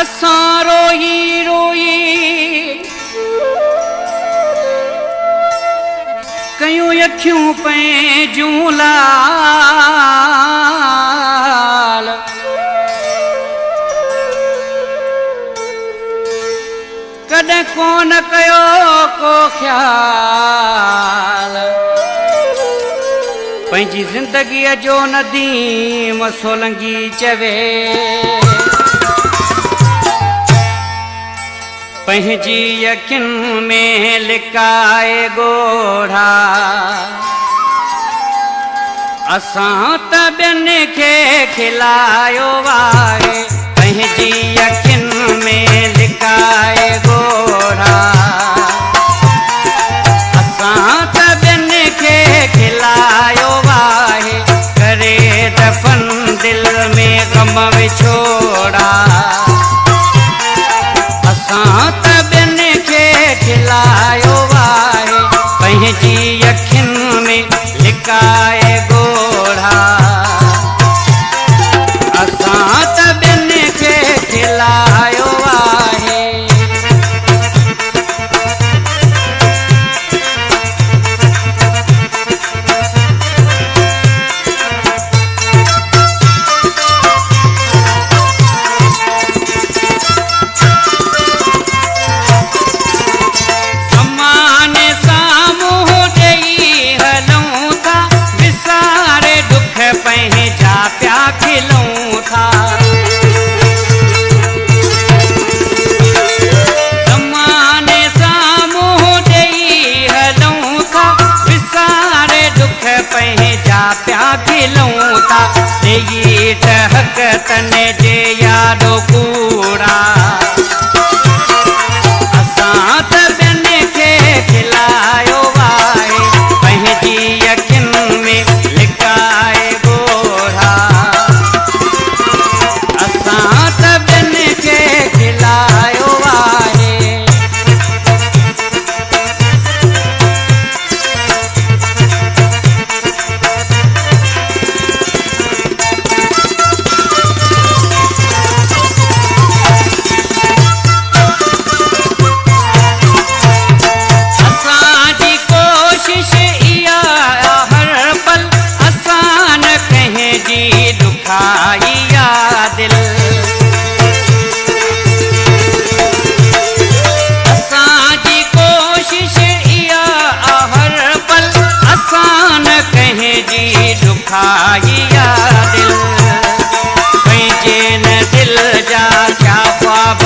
असां रोई रोई कयूं अखियूं पंहिंजूं लाल कॾहिं कोन कयो को ख्याल पंहिंजी ज़िंदगीअ जो नदीम सोलंगी चवे पंहिंजी अखियुनि में लिकाए ॻोढ़ा असां त ॿियनि खे खिलायो आहे पंहिंजी अखियुनि में लिकाए ॻोढ़ा असां त ॿियनि खे खिलायो आहे करे दफ़न दिल में ग़म विछोड़ा असां त ॿियनि खे खिलायो आहे पंहिंजी अखियुनि में लिकाए ॻोढ़ा असां त ॿियनि खे खिलायो आहे पंहिंजा प्या खिलूं था ज़माने सां मुंहुं ॾेई हलूं था विसारे दुख पंहिंजा प्या खिलूं था ॾेई ठहक तने जे यादो कूड़ा असां त ॿियनि खे खिलायो आहे पंहिंजी अखियुनि में लिकाए खिलायो आहे असांजी कोशिश इहा हर पल असां न कंहिंजी दुखाई आहे दिल दुखाइया दिल पंहिंजे न दिल जा क्या ख्वाब